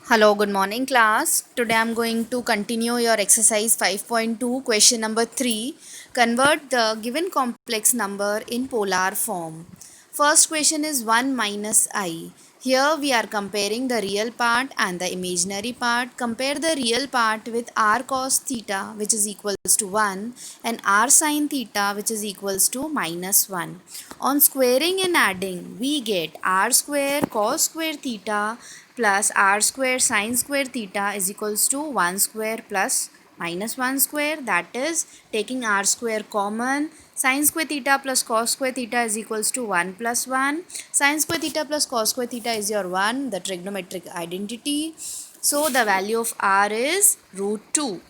Hello, good morning class. Today I am going to continue your exercise 5.2 question number 3. Convert the given complex number in polar form. First question is 1 minus I. Here we are comparing the real part and the imaginary part. Compare the real part with r cos theta which is equals to 1 and r sin theta which is equals to minus 1. On squaring and adding we get r square cos square theta plus r square sin square theta is equals to 1 square plus minus 1 square, that is taking r square common. Sin square theta plus cos square theta is equals to 1 plus 1. Sin square theta plus cos square theta is your 1, the trigonometric identity. So the value of r is root 2.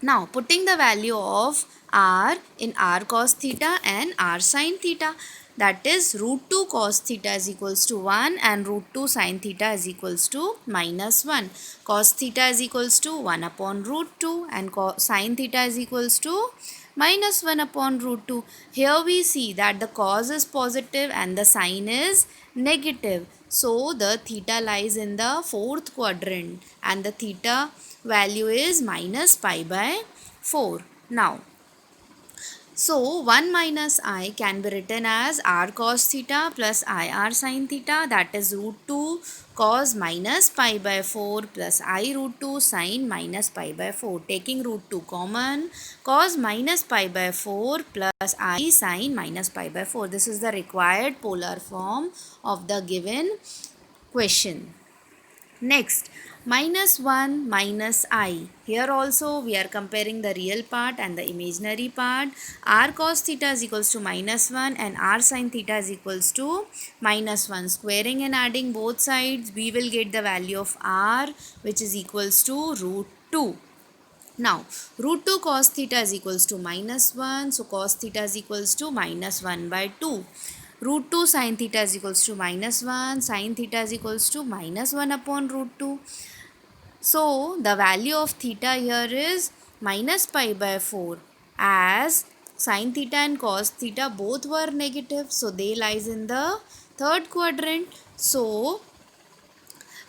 Now putting the value of r in r cos theta and r sin theta, that is root 2 cos theta is equals to 1 and root 2 sin theta is equals to minus 1. Cos theta is equals to 1 upon root 2 and sin theta is equals to minus 1 upon root 2. Here we see that the cos is positive and the sin is negative. So the theta lies in the fourth quadrant and the theta value is minus pi by 4. Now, so 1 minus I can be written as r cos theta plus I r sin theta, that is root 2 cos minus pi by 4 plus I root 2 sin minus pi by 4. Taking root 2 common, cos minus pi by 4 plus I sin minus pi by 4. This is the required polar form of the given question. Next, minus 1 minus I. Here also we are comparing the real part and the imaginary part. R cos theta is equals to minus 1 and R sin theta is equals to minus 1. Squaring and adding both sides, we will get the value of R which is equals to root 2. Now, root 2 cos theta is equals to minus 1. So, cos theta is equals to minus 1 by 2. Root 2 sin theta is equals to minus 1. Sin theta is equals to minus 1 upon root 2. So, the value of theta here is minus pi by 4, as sin theta and cos theta both were negative. So, they lies in the third quadrant. So,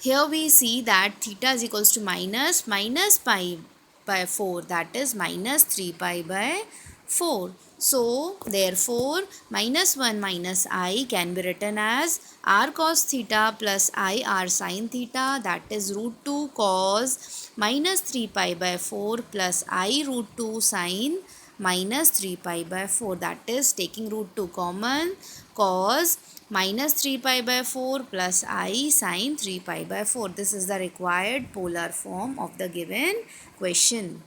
here we see that theta is equals to minus pi by 4, that is minus 3 pi by 4. So therefore minus 1 minus I can be written as r cos theta plus I r sin theta, that is root 2 cos minus 3 pi by 4 plus I root 2 sin minus 3 pi by 4, that is taking root 2 common, cos minus 3 pi by 4 plus I sin 3 pi by 4. This is the required polar form of the given question.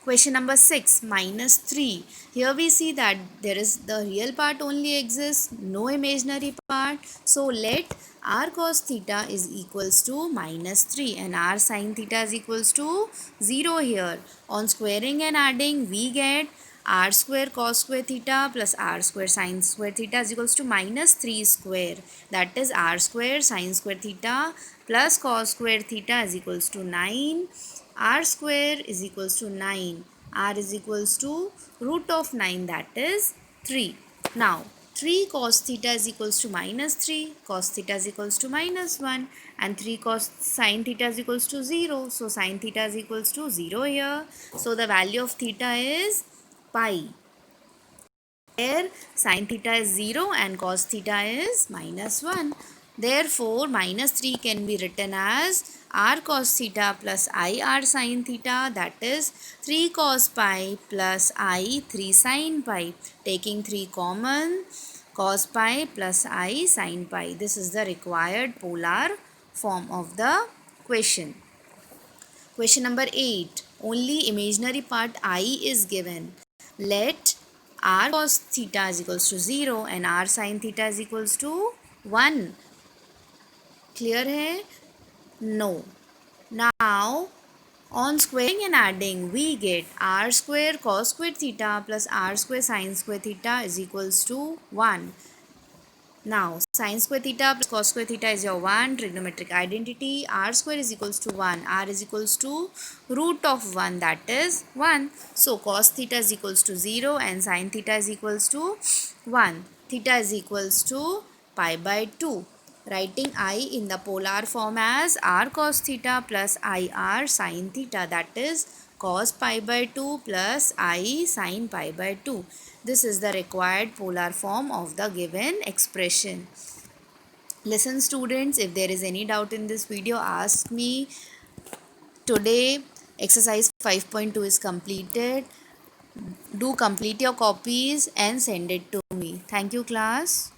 Question number 6, minus 3. Here we see that there is the real part only exists, no imaginary part. So let r cos theta is equals to minus 3 and r sin theta is equals to 0 here. On squaring and adding, we get r square cos square theta plus r square sin square theta is equals to minus 3 square, that is r square sin square theta plus cos square theta is equals to 9. R square is equals to 9. R is equals to root of 9, that is 3. Now 3 cos theta is equals to minus 3, cos theta is equals to minus 1 and 3 cos sin theta is equals to 0. So sin theta is equals to 0 here. So the value of theta is pi. Here sin theta is 0 and cos theta is minus 1. Therefore, minus 3 can be written as r cos theta plus I r sin theta, that is 3 cos pi plus I 3 sin pi. Taking 3 common, cos pi plus I sin pi. This is the required polar form of the question. Question number 8. Only imaginary part I is given. Let r cos theta is equals to 0 and r sin theta is equals to 1. Clear hai? No. Now, on squaring and adding, we get r square cos square theta plus r square sin square theta is equals to 1. Now, sin square theta plus cos square theta is your 1, trigonometric identity. R square is equals to 1. R is equals to root of 1, that is 1. So, cos theta is equals to 0 and sin theta is equals to 1. Theta is equals to pi by 2. Writing I in the polar form as r cos theta plus ir sin theta, that is cos pi by 2 plus I sin pi by 2. This is the required polar form of the given expression. Listen students, if there is any doubt in this video, ask me. Today exercise 5.2 is completed. Do complete your copies and send it to me. Thank you class.